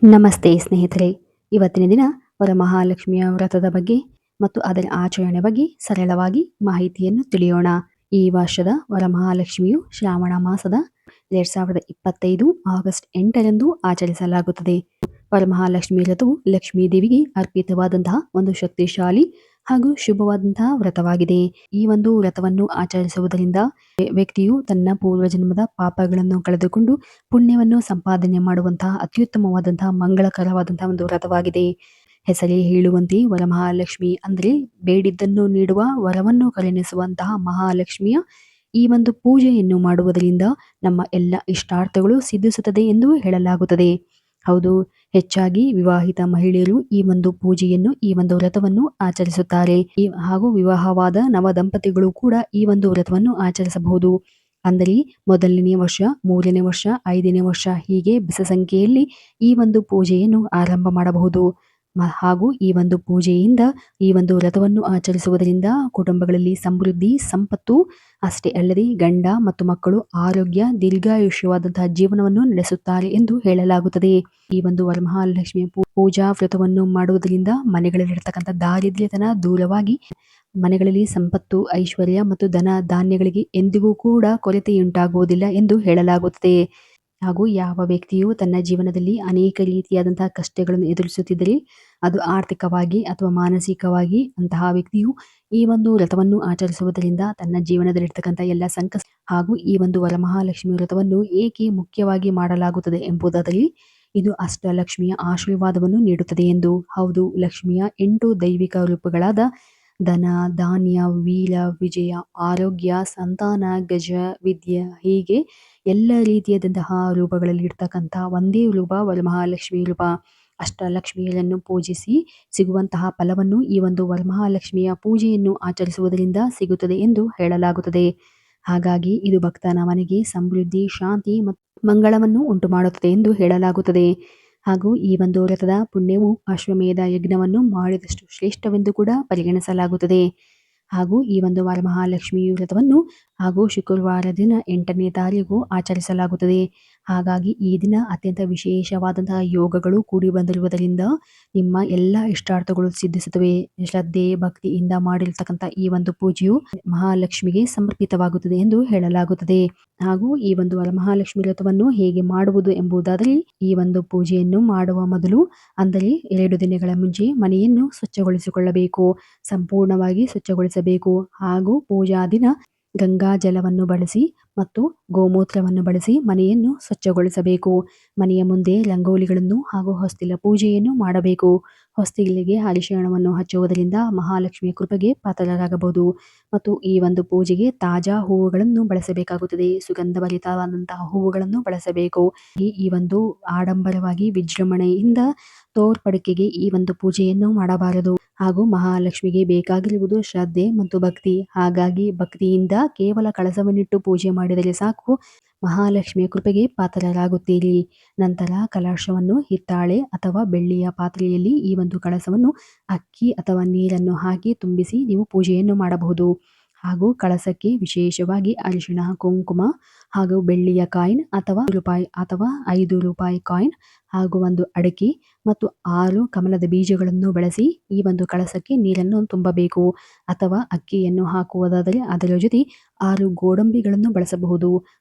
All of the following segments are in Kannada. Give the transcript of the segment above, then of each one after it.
ನಮಸ್ತೆ ಸ್ನೇಹಿತರೆ. ಇವತ್ತಿನ ದಿನ ವರಮಹಾಲಕ್ಷ್ಮಿಯ ವ್ರತದ ಬಗ್ಗೆ ಮತ್ತು ಅದರ ಆಚರಣೆ ಬಗ್ಗೆ ಸರಳವಾಗಿ ಮಾಹಿತಿಯನ್ನು ತಿಳಿಯೋಣ. ಈ ವರ್ಷದ ವರಮಹಾಲಕ್ಷ್ಮಿಯು ಶ್ರಾವಣ ಮಾಸದ 2025 ಆಗಸ್ಟ್ 8ರಂದು ಆಚರಿಸಲಾಗುತ್ತದೆ. ವರಮಹಾಲಕ್ಷ್ಮಿ ವ್ರತವು ಲಕ್ಷ್ಮೀ ದೇವಿಗೆ ಅರ್ಪಿತವಾದಂತಹ ಒಂದು ಶಕ್ತಿಶಾಲಿ ಹಾಗೂ ಶುಭವಾದಂತಹ ವ್ರತವಾಗಿದೆ. ಈ ಒಂದು ವ್ರತವನ್ನು ಆಚರಿಸುವುದರಿಂದ ವ್ಯಕ್ತಿಯು ತನ್ನ ಪೂರ್ವಜನ್ಮದ ಪಾಪಗಳನ್ನು ಕಳೆದುಕೊಂಡು ಪುಣ್ಯವನ್ನು ಸಂಪಾದನೆ ಮಾಡುವಂತಹ ಅತ್ಯುತ್ತಮವಾದಂತಹ ಮಂಗಳಕರವಾದಂತಹ ಒಂದು ವ್ರತವಾಗಿದೆ. ಹೆಸರೇ ಹೇಳುವಂತೆ ವರಮಹಾಲಕ್ಷ್ಮಿ ಅಂದರೆ ಬೇಡಿದ್ದನ್ನು ನೀಡುವ, ವರವನ್ನು ಕರುಣಿಸುವಂತಹ ಮಹಾಲಕ್ಷ್ಮಿಯ ಈ ಒಂದು ಪೂಜೆಯನ್ನು ಮಾಡುವುದರಿಂದ ನಮ್ಮ ಎಲ್ಲ ಇಷ್ಟಾರ್ಥಗಳು ಸಿದ್ಧಿಸುತ್ತದೆ ಎಂದು ಹೇಳಲಾಗುತ್ತದೆ. ಹೌದು, ಹೆಚ್ಚಾಗಿ ವಿವಾಹಿತ ಮಹಿಳೆಯರು ಈ ಒಂದು ಪೂಜೆಯನ್ನು, ಈ ಒಂದು ವ್ರತವನ್ನು ಆಚರಿಸುತ್ತಾರೆ. ಹಾಗೂ ವಿವಾಹವಾದ ನವ ದಂಪತಿಗಳು ಕೂಡ ಈ ಒಂದು ವ್ರತವನ್ನು ಆಚರಿಸಬಹುದು. ಅಂದರೆ ಮೊದಲನೇ ವರ್ಷ, 3ನೇ ವರ್ಷ, 5ನೇ ವರ್ಷ ಹೀಗೆ ಬೆಸ ಸಂಖ್ಯೆಯಲ್ಲಿ ಈ ಒಂದು ಪೂಜೆಯನ್ನು ಆರಂಭ ಮಾಡಬಹುದು. ಹಾಗೂ ಈ ಒಂದು ಪೂಜೆಯಿಂದ, ಈ ಒಂದು ವ್ರತವನ್ನು ಆಚರಿಸುವುದರಿಂದ ಕುಟುಂಬಗಳಲ್ಲಿ ಸಮೃದ್ಧಿ, ಸಂಪತ್ತು ಅಷ್ಟೇ ಅಲ್ಲದೆ ಗಂಡ ಮತ್ತು ಮಕ್ಕಳು ಆರೋಗ್ಯ, ದೀರ್ಘಾಯುಷ್ಯವಾದಂತಹ ಜೀವನವನ್ನು ನಡೆಸುತ್ತಾರೆ ಎಂದು ಹೇಳಲಾಗುತ್ತದೆ. ಈ ಒಂದು ವರಮಹಾಲಕ್ಷ್ಮಿಯ ಪೂಜಾ ವ್ರತವನ್ನು ಮಾಡುವುದರಿಂದ ಮನೆಗಳಲ್ಲಿರತಕ್ಕಂಥ ದಾರಿದ್ರ್ಯತನ ದೂರವಾಗಿ ಮನೆಗಳಲ್ಲಿ ಸಂಪತ್ತು, ಐಶ್ವರ್ಯ ಮತ್ತು ಧನ ಧಾನ್ಯಗಳಿಗೆ ಎಂದಿಗೂ ಕೂಡ ಕೊರತೆಯುಂಟಾಗುವುದಿಲ್ಲ ಎಂದು ಹೇಳಲಾಗುತ್ತದೆ. ಹಾಗೂ ಯಾವ ವ್ಯಕ್ತಿಯು ತನ್ನ ಜೀವನದಲ್ಲಿ ಅನೇಕ ರೀತಿಯಾದಂತಹ ಕಷ್ಟಗಳನ್ನು ಎದುರಿಸುತ್ತಿದ್ದರೆ, ಅದು ಆರ್ಥಿಕವಾಗಿ ಅಥವಾ ಮಾನಸಿಕವಾಗಿ, ಅಂತಹ ವ್ಯಕ್ತಿಯು ಈ ಒಂದು ವ್ರತವನ್ನು ಆಚರಿಸುವುದರಿಂದ ತನ್ನ ಜೀವನದಲ್ಲಿರ್ತಕ್ಕಂಥ ಎಲ್ಲ ಸಂಕಷ್ಟ ಹಾಗೂ ಈ ಒಂದು ವರಮಹಾಲಕ್ಷ್ಮಿ ವ್ರತವನ್ನು ಏಕೆ ಮುಖ್ಯವಾಗಿ ಮಾಡಲಾಗುತ್ತದೆ ಎಂಬುದಾದಲ್ಲಿ, ಇದು ಅಷ್ಟಲಕ್ಷ್ಮಿಯ ಆಶೀರ್ವಾದವನ್ನು ನೀಡುತ್ತದೆ ಎಂದು. ಹೌದು, ಲಕ್ಷ್ಮಿಯ 8 ದೈವಿಕ ರೂಪಗಳಾದ ಧನ, ಧಾನ್ಯ, ವೀರ, ವಿಜಯ, ಆರೋಗ್ಯ, ಸಂತಾನ, ಗಜ, ವಿದ್ಯೆ ಹೀಗೆ ಎಲ್ಲ ರೀತಿಯಾದಂತಹ ರೂಪಗಳಲ್ಲಿ ಇರ್ತಕ್ಕಂಥ ಒಂದೇ ರೂಪ ವರಮಹಾಲಕ್ಷ್ಮಿ ರೂಪ. ಅಷ್ಟಲಕ್ಷ್ಮಿಯರನ್ನು ಪೂಜಿಸಿ ಸಿಗುವಂತಹ ಫಲವನ್ನು ಈ ಒಂದು ವರಮಹಾಲಕ್ಷ್ಮಿಯ ಪೂಜೆಯನ್ನು ಆಚರಿಸುವುದರಿಂದ ಸಿಗುತ್ತದೆ ಎಂದು ಹೇಳಲಾಗುತ್ತದೆ. ಹಾಗಾಗಿ ಇದು ಭಕ್ತನ ಮನೆಗೆ ಸಮೃದ್ಧಿ, ಶಾಂತಿ ಮತ್ತು ಮಂಗಳವನ್ನು ಉಂಟು ಮಾಡುತ್ತದೆ ಎಂದು ಹೇಳಲಾಗುತ್ತದೆ. ಹಾಗೂ ಈ ಒಂದು ವ್ರತದ ಪುಣ್ಯವು ಅಶ್ವಮೇಧ ಯಜ್ಞವನ್ನು ಮಾಡಿದಷ್ಟು ಶ್ರೇಷ್ಠವೆಂದು ಕೂಡ ಪರಿಗಣಿಸಲಾಗುತ್ತದೆ. ಹಾಗೂ ಈ ಒಂದು ವರಮಹಾಲಕ್ಷ್ಮಿ ವ್ರತವನ್ನು ಹಾಗೂ ಶುಕ್ರವಾರ ದಿನ 8ನೇ ತಾರೀಕು ಆಚರಿಸಲಾಗುತ್ತದೆ. ಹಾಗಾಗಿ ಈ ದಿನ ಅತ್ಯಂತ ವಿಶೇಷವಾದಂತಹ ಯೋಗಗಳು ಕೂಡಿ ಬಂದಿರುವುದರಿಂದ ನಿಮ್ಮ ಎಲ್ಲ ಇಷ್ಟಾರ್ಥಗಳು ಸಿದ್ಧಿಸುತ್ತವೆ. ಶ್ರದ್ಧೆ, ಭಕ್ತಿಯಿಂದ ಮಾಡಿರ್ತಕ್ಕಂಥ ಈ ಒಂದು ಪೂಜೆಯು ಮಹಾಲಕ್ಷ್ಮಿಗೆ ಸಮರ್ಪಿತವಾಗುತ್ತದೆ ಎಂದು ಹೇಳಲಾಗುತ್ತದೆ. ಹಾಗೂ ಈ ಒಂದು ವರಮಹಾಲಕ್ಷ್ಮಿ ವ್ರತವನ್ನು ಹೇಗೆ ಮಾಡುವುದು ಎಂಬುದಾದರೆ, ಈ ಒಂದು ಪೂಜೆಯನ್ನು ಮಾಡುವ ಮೊದಲು ಅಂದರೆ 2 ದಿನಗಳ ಮುಂಚೆ ಮನೆಯನ್ನು ಸ್ವಚ್ಛಗೊಳಿಸಿಕೊಳ್ಳಬೇಕು, ಸಂಪೂರ್ಣವಾಗಿ ಸ್ವಚ್ಛಗೊಳಿಸಬೇಕು. ಹಾಗೂ ಪೂಜಾ ದಿನ ಗಂಗಾ ಜಲವನ್ನು ಬಳಸಿ ಮತ್ತು ಗೋಮೂತ್ರವನ್ನು ಬಳಸಿ ಮನೆಯನ್ನು ಸ್ವಚ್ಛಗೊಳಿಸಬೇಕು. ಮನೆಯ ಮುಂದೆ ರಂಗೋಲಿಗಳನ್ನು ಹಾಗೂ ಹೊಸ್ತಿಲ ಪೂಜೆಯನ್ನು ಮಾಡಬೇಕು. ಹೊಸ್ತಿಲಿಗೆ ಅರಿಶಿಣವನ್ನು ಹಚ್ಚುವುದರಿಂದ ಮಹಾಲಕ್ಷ್ಮಿಯ ಕೃಪೆಗೆ ಪಾತ್ರರಾಗಬಹುದು. ಮತ್ತು ಈ ಒಂದು ಪೂಜೆಗೆ ತಾಜಾ ಹೂವುಗಳನ್ನು ಬಳಸಬೇಕಾಗುತ್ತದೆ. ಸುಗಂಧಭರಿತವಾದಂತಹ ಹೂವುಗಳನ್ನು ಬಳಸಬೇಕು. ಈ ಒಂದು ಆಡಂಬರವಾಗಿ ವಿಜೃಂಭಣೆಯಿಂದ ತೋರ್ಪಡಿಕೆಗೆ ಈ ಒಂದು ಪೂಜೆಯನ್ನು ಮಾಡಬಾರದು. ಹಾಗೂ ಮಹಾಲಕ್ಷ್ಮಿಗೆ ಬೇಕಾಗಿರುವುದು ಶ್ರದ್ಧೆ ಮತ್ತು ಭಕ್ತಿ. ಹಾಗಾಗಿ ಭಕ್ತಿಯಿಂದ ಕೇವಲ ಕಳಸವನ್ನಿಟ್ಟು ಪೂಜೆ ಮಾಡಿದರೆ ಸಾಕು, ಮಹಾಲಕ್ಷ್ಮಿಯ ಕೃಪೆಗೆ ಪಾತ್ರರಾಗುತ್ತೀರಿ. ನಂತರ ಕಲಶವನ್ನು ಹಿತ್ತಾಳೆ ಅಥವಾ ಬೆಳ್ಳಿಯ ಪಾತ್ರೆಯಲ್ಲಿ ಈ ಒಂದು ಕಳಸವನ್ನು ಅಕ್ಕಿ ಅಥವಾ ನೀರನ್ನು ಹಾಕಿ ತುಂಬಿಸಿ ನೀವು ಪೂಜೆಯನ್ನು ಮಾಡಬಹುದು. ಹಾಗೂ ಕಳಸಕ್ಕೆ ವಿಶೇಷವಾಗಿ ಅರಿಶಿಣ, ಕುಂಕುಮ ಹಾಗೂ ಬೆಳ್ಳಿಯ ಕಾಯಿನ್ ಅಥವಾ ರೂಪಾಯಿ ಅಥವಾ 5 ರೂಪಾಯಿ ಕಾಯಿನ್ ಹಾಗೂ ಒಂದು ಅಡಿಕೆ ಮತ್ತು 6 ಕಮಲದ ಬೀಜಗಳನ್ನು ಬಳಸಿ ಈ ಒಂದು ಕಳಸಕ್ಕೆ ನೀರನ್ನು ತುಂಬಬೇಕು. ಅಥವಾ ಅಕ್ಕಿಯನ್ನು ಹಾಕುವುದಾದರೆ ಅದರ ಜೊತೆ 6 ಗೋಡಂಬಿಗಳನ್ನು ಬಳಸಬಹುದು.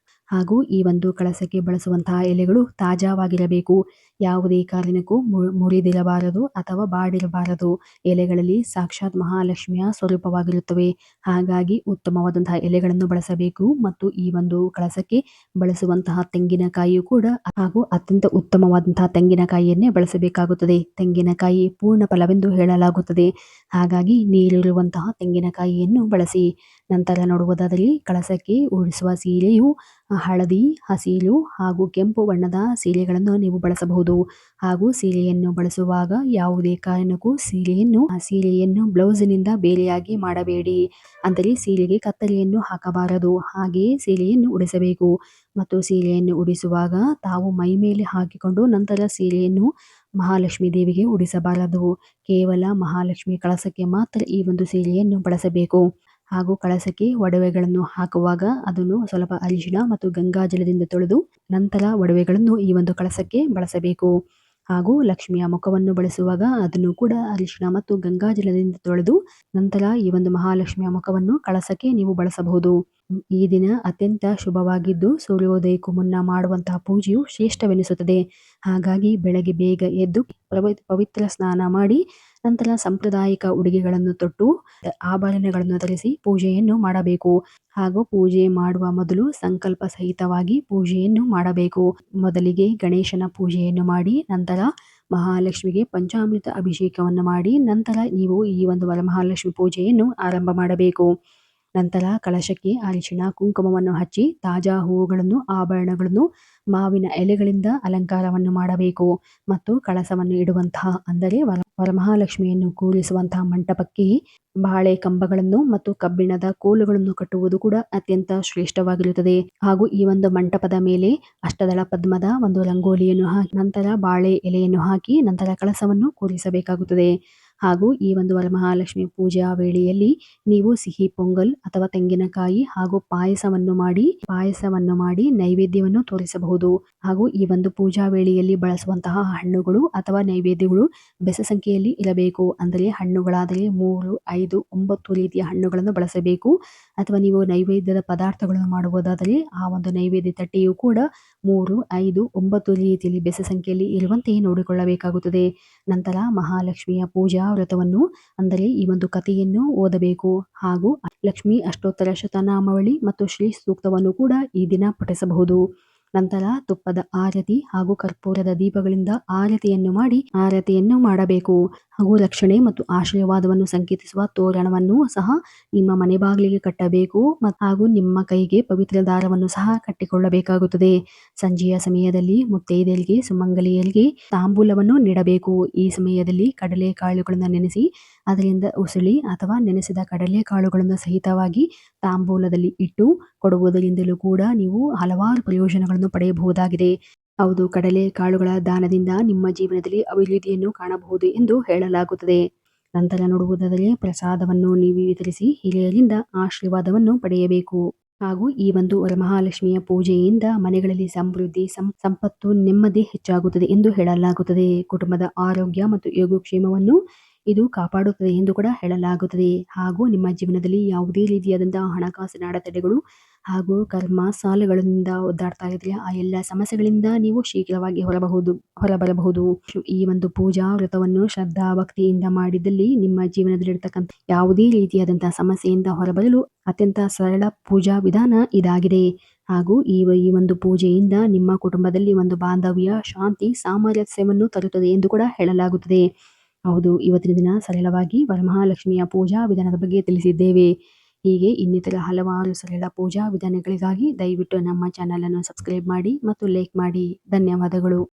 ಹಾಗೂ ಈ ಒಂದು ಕಳಸಕ್ಕೆ ಬಳಸುವಂತಹ ಎಲೆಗಳು ತಾಜಾವಾಗಿರಬೇಕು. ಯಾವುದೇ ಕಾರಣಕ್ಕೂ ಮುರಿದಿರಬಾರದು ಅಥವಾ ಬಾಡಿರಬಾರದು. ಎಲೆಗಳಲ್ಲಿ ಸಾಕ್ಷಾತ್ ಮಹಾಲಕ್ಷ್ಮಿಯ ಸ್ವರೂಪವಾಗಿರುತ್ತವೆ. ಹಾಗಾಗಿ ಉತ್ತಮವಾದಂತಹ ಎಲೆಗಳನ್ನು ಬಳಸಬೇಕು. ಮತ್ತು ಈ ಒಂದು ಕಳಸಕ್ಕೆ ಬಳಸುವಂತಹ ತೆಂಗಿನಕಾಯಿಯು ಕೂಡ ಹಾಗೂ ಅತ್ಯಂತ ಉತ್ತಮವಾದಂತಹ ತೆಂಗಿನಕಾಯಿಯನ್ನೇ ಬಳಸಬೇಕಾಗುತ್ತದೆ. ತೆಂಗಿನಕಾಯಿ ಪೂರ್ಣ ಫಲವೆಂದು ಹೇಳಲಾಗುತ್ತದೆ. ಹಾಗಾಗಿ ನೀರಿರುವಂತಹ ತೆಂಗಿನಕಾಯಿಯನ್ನು ಬಳಸಿ. ನಂತರ ನೋಡುವುದಾದರೆ ಕಳಸಕ್ಕೆ ಉಡಿಸುವ ಸೀರೆಯು ಹಳದಿ, ಹಸಿರು ಹಾಗೂ ಕೆಂಪು ಬಣ್ಣದ ಸೀರೆಗಳನ್ನು ನೀವು ಬಳಸಬಹುದು. ಹಾಗೂ ಸೀರೆಯನ್ನು ಬಳಸುವಾಗ ಯಾವುದೇ ಕಾರಣಕ್ಕೂ ಸೀರೆಯನ್ನು ಬ್ಲೌಸಿನಿಂದ ಬೇರೆಯಾಗಿ ಮಾಡಬೇಡಿ. ಅಂದರೆ ಸೀರೆಗೆ ಕತ್ತರಿಯನ್ನು ಹಾಕಬಾರದು. ಹಾಗೆಯೇ ಸೀರೆಯನ್ನು ಉಡಿಸಬೇಕು. ಮತ್ತು ಸೀರೆಯನ್ನು ಉಡಿಸುವಾಗ ತಾವು ಮೈ ಮೇಲೆ ಹಾಕಿಕೊಂಡು ನಂತರ ಸೀರೆಯನ್ನು ಮಹಾಲಕ್ಷ್ಮಿ ದೇವಿಗೆ ಉಡಿಸಬಾರದು. ಕೇವಲ ಮಹಾಲಕ್ಷ್ಮಿ ಕಳಸಕ್ಕೆ ಮಾತ್ರ ಈ ಒಂದು ಸೀರೆಯನ್ನು ಬಳಸಬೇಕು. ಹಾಗೂ ಕಳಸಕ್ಕೆ ಒಡವೆಗಳನ್ನು ಹಾಕುವಾಗ ಅದನ್ನು ಸ್ವಲ್ಪ ಅರಿಶಿಣ ಮತ್ತು ಗಂಗಾಜಲದಿಂದ ತೊಳೆದು ನಂತರ ಒಡವೆಗಳನ್ನು ಈ ಒಂದು ಕಳಸಕ್ಕೆ ಬಳಸಬೇಕು. ಹಾಗೂ ಲಕ್ಷ್ಮಿಯ ಮುಖವನ್ನು ಬಳಸುವಾಗ ಅದನ್ನು ಕೂಡ ಅರಿಶಿಣ ಮತ್ತು ಗಂಗಾಜಲದಿಂದ ತೊಳೆದು ನಂತರ ಈ ಒಂದು ಮಹಾಲಕ್ಷ್ಮಿಯ ಮುಖವನ್ನು ಕಳಸಕ್ಕೆ ನೀವು ಬಳಸಬಹುದು. ಈ ದಿನ ಅತ್ಯಂತ ಶುಭವಾಗಿದ್ದು ಸೂರ್ಯೋದಯಕ್ಕೂ ಮುನ್ನ ಮಾಡುವಂತಹ ಪೂಜೆಯು ಶ್ರೇಷ್ಠವೆನಿಸುತ್ತದೆ. ಹಾಗಾಗಿ ಬೆಳಗ್ಗೆ ಬೇಗ ಎದ್ದು ಪವಿತ್ರ ಸ್ನಾನ ಮಾಡಿ ನಂತರ ಸಾಂಪ್ರದಾಯಿಕ ಉಡುಗೆಗಳನ್ನು ತೊಟ್ಟು ಆಭರಣಗಳನ್ನು ಧರಿಸಿ ಪೂಜೆಯನ್ನು ಮಾಡಬೇಕು. ಹಾಗೂ ಪೂಜೆ ಮಾಡುವ ಮೊದಲು ಸಂಕಲ್ಪ ಸಹಿತವಾಗಿ ಪೂಜೆಯನ್ನು ಮಾಡಬೇಕು. ಮೊದಲಿಗೆ ಗಣೇಶನ ಪೂಜೆಯನ್ನು ಮಾಡಿ ನಂತರ ಮಹಾಲಕ್ಷ್ಮಿಗೆ ಪಂಚಾಮೃತ ಅಭಿಷೇಕವನ್ನು ಮಾಡಿ ನಂತರ ನೀವು ಈ ಒಂದು ವರಮಹಾಲಕ್ಷ್ಮಿ ಪೂಜೆಯನ್ನು ಆರಂಭ ಮಾಡಬೇಕು. ನಂತರ ಕಳಶಕ್ಕೆ ಅರಿಶಿಣ ಕುಂಕುಮವನ್ನು ಹಚ್ಚಿ ತಾಜಾ ಹೂವುಗಳನ್ನು ಆಭರಣಗಳನ್ನು ಮಾವಿನ ಎಲೆಗಳಿಂದ ಅಲಂಕಾರವನ್ನು ಮಾಡಬೇಕು. ಮತ್ತು ಕಳಸವನ್ನು ಇಡುವಂತಹ ಅಂದರೆ ವರಮಹಾಲಕ್ಷ್ಮಿಯನ್ನು ಕೂರಿಸುವಂತಹ ಮಂಟಪಕ್ಕೆ ಬಾಳೆ ಕಂಬಗಳನ್ನು ಮತ್ತು ಕಬ್ಬಿಣದ ಕೋಲುಗಳನ್ನು ಕಟ್ಟುವುದು ಕೂಡ ಅತ್ಯಂತ ಶ್ರೇಷ್ಠವಾಗಿರುತ್ತದೆ. ಹಾಗೂ ಈ ಒಂದು ಮಂಟಪದ ಮೇಲೆ ಅಷ್ಟದಳ ಪದ್ಮದ ಒಂದು ರಂಗೋಲಿಯನ್ನು ಹಾಕಿ ನಂತರ ಬಾಳೆ ಎಲೆಯನ್ನು ಹಾಕಿ ನಂತರ ಕಳಸವನ್ನು ಕೂರಿಸಬೇಕಾಗುತ್ತದೆ. ಹಾಗೂ ಈ ಒಂದು ವರಮಹಾಲಕ್ಷ್ಮಿ ಪೂಜಾ ವೇಳೆಯಲ್ಲಿ ನೀವು ಸಿಹಿ ಪೊಂಗಲ್ ಅಥವಾ ತೆಂಗಿನಕಾಯಿ ಹಾಗೂ ಪಾಯಸವನ್ನು ಮಾಡಿ ನೈವೇದ್ಯವನ್ನು ತೋರಿಸಬಹುದು. ಹಾಗೂ ಈ ಒಂದು ಪೂಜಾ ವೇಳೆಯಲ್ಲಿ ಬಳಸುವಂತಹ ಹಣ್ಣುಗಳು ಅಥವಾ ನೈವೇದ್ಯಗಳು ಬೆಸ ಸಂಖ್ಯೆಯಲ್ಲಿ ಇರಬೇಕು. ಅಂದರೆ ಹಣ್ಣುಗಳಾದರೆ 3, 5, 9 ರೀತಿಯ ಹಣ್ಣುಗಳನ್ನು ಬಳಸಬೇಕು. ಅಥವಾ ನೀವು ನೈವೇದ್ಯದ ಪದಾರ್ಥಗಳನ್ನು ಮಾಡುವುದಾದರೆ ಆ ಒಂದು ನೈವೇದ್ಯ ತಟ್ಟೆಯು ಕೂಡ 3, 5, 9 ರೀತಿಯಲ್ಲಿ ಬೆಸ ಸಂಖ್ಯೆಯಲ್ಲಿ ಇರುವಂತೆ ನೋಡಿಕೊಳ್ಳಬೇಕಾಗುತ್ತದೆ. ನಂತರ ಮಹಾಲಕ್ಷ್ಮಿಯ ಪೂಜಾ ವ್ರತವನ್ನು ಅಂದರೆ ಈ ಒಂದು ಕಥೆಯನ್ನು ಓದಬೇಕು. ಹಾಗೂ ಲಕ್ಷ್ಮಿ ಅಷ್ಟೋತ್ತರ ಶತನಾಮಾವಳಿ ಮತ್ತು ಶ್ರೀ ಸೂಕ್ತವನ್ನು ಕೂಡ ಈ ದಿನ ಪಠಿಸಬಹುದು. ನಂತರ ತುಪ್ಪದ ಆರತಿ ಹಾಗೂ ಕರ್ಪೂರದ ದೀಪಗಳಿಂದ ಆರತಿಯನ್ನು ಮಾಡಬೇಕು. ಹಾಗೂ ರಕ್ಷಣೆ ಮತ್ತು ಆಶೀರ್ವಾದವನ್ನು ಸಂಕೇತಿಸುವ ತೋರಣವನ್ನು ಸಹ ನಿಮ್ಮ ಮನೆ ಬಾಗಿಲಿಗೆ ಕಟ್ಟಬೇಕು. ಹಾಗೂ ನಿಮ್ಮ ಕೈಗೆ ಪವಿತ್ರ ದಾರವನ್ನು ಸಹ ಕಟ್ಟಿಕೊಳ್ಳಬೇಕಾಗುತ್ತದೆ. ಸಂಜೆಯ ಸಮಯದಲ್ಲಿ ಮುತ್ತೈದೆಯರಿಗೆ ಸುಮಂಗಲಿಯರಿಗೆ ತಾಂಬೂಲವನ್ನು ನೀಡಬೇಕು. ಈ ಸಮಯದಲ್ಲಿ ಕಡಲೆ ಕಾಳುಗಳನ್ನು ನೆನೆಸಿ ಅದರಿಂದ ಉಸುಳಿ ಅಥವಾ ನೆನೆಸಿದ ಕಡಲೆ ಕಾಳುಗಳನ್ನು ಸಹಿತವಾಗಿ ತಾಂಬೂಲದಲ್ಲಿ ಇಟ್ಟು ಕೊಡುವುದರಿಂದಲೂ ಕೂಡ ನೀವು ಹಲವಾರು ಪ್ರಯೋಜನಗಳನ್ನು ಪಡೆಯಬಹುದಾಗಿದೆ. ಹೌದು, ಕಡಲೆ ಕಾಳುಗಳ ದಾನದಿಂದ ನಿಮ್ಮ ಜೀವನದಲ್ಲಿ ಅಭಿವೃದ್ಧಿಯನ್ನು ಕಾಣಬಹುದು ಎಂದು ಹೇಳಲಾಗುತ್ತದೆ. ನಂತರ ನೋಡುವುದಾದರೆ ಪ್ರಸಾದವನ್ನು ನೀವು ವಿತರಿಸಿ ಹಿರಿಯರಿಂದ ಆಶೀರ್ವಾದವನ್ನು ಪಡೆಯಬೇಕು. ಹಾಗೂ ಈ ಒಂದು ವರಮಹಾಲಕ್ಷ್ಮಿಯ ಪೂಜೆಯಿಂದ ಮನೆಗಳಲ್ಲಿ ಸಮೃದ್ಧಿ, ಸಂಪತ್ತು, ನೆಮ್ಮದಿ ಹೆಚ್ಚಾಗುತ್ತದೆ ಎಂದು ಹೇಳಲಾಗುತ್ತದೆ. ಕುಟುಂಬದ ಆರೋಗ್ಯ ಮತ್ತು ಯೋಗಕ್ಷೇಮವನ್ನು ಇದು ಕಾಪಾಡುತ್ತದೆ ಎಂದು ಕೂಡ ಹೇಳಲಾಗುತ್ತದೆ. ಹಾಗೂ ನಿಮ್ಮ ಜೀವನದಲ್ಲಿ ಯಾವುದೇ ರೀತಿಯಾದಂತಹ ಹಣಕಾಸಿನ ಅಡೆತಡೆಗಳು ಹಾಗೂ ಕರ್ಮ ಸಾಲಗಳಿಂದ ಒದ್ದಾಡ್ತಾ ಇದ್ರೆ ಆ ಎಲ್ಲ ಸಮಸ್ಯೆಗಳಿಂದ ನೀವು ಶೀಘ್ರವಾಗಿ ಹೊರಬರಬಹುದು. ಈ ಒಂದು ಪೂಜಾ ವ್ರತವನ್ನು ಶ್ರದ್ಧಾ ಭಕ್ತಿಯಿಂದ ಮಾಡಿದಲ್ಲಿ ನಿಮ್ಮ ಜೀವನದಲ್ಲಿರ್ತಕ್ಕಂಥ ಯಾವುದೇ ರೀತಿಯಾದಂತಹ ಸಮಸ್ಯೆಯಿಂದ ಹೊರಬರಲು ಅತ್ಯಂತ ಸರಳ ಪೂಜಾ ವಿಧಾನ ಇದಾಗಿದೆ. ಹಾಗೂ ಈ ಒಂದು ಪೂಜೆಯಿಂದ ನಿಮ್ಮ ಕುಟುಂಬದಲ್ಲಿ ಒಂದು ಬಾಂಧವ್ಯ, ಶಾಂತಿ, ಸಾಮರಸ್ಯವನ್ನು ತರುತ್ತದೆ ಎಂದು ಕೂಡ ಹೇಳಲಾಗುತ್ತದೆ. ಹೌದು, ಇವತ್ತಿನ ದಿನ ಸರಳವಾಗಿ ವರಮಹಾಲಕ್ಷ್ಮಿಯ ಪೂಜಾ ವಿಧಾನದ ಬಗ್ಗೆ ತಿಳಿಸಿದ್ದೇವೆ. ಹೀಗೆ ಇನ್ನಿತರ ಹಲವಾರು ಸರಳ ಪೂಜಾ ವಿಧಾನಗಳಿಗಾಗಿ ದಯವಿಟ್ಟು ನಮ್ಮ ಚಾನಲ್ ಅನ್ನು ಸಬ್ಸ್ಕ್ರೈಬ್ ಮಾಡಿ ಮತ್ತು ಲೈಕ್ ಮಾಡಿ. ಧನ್ಯವಾದಗಳು.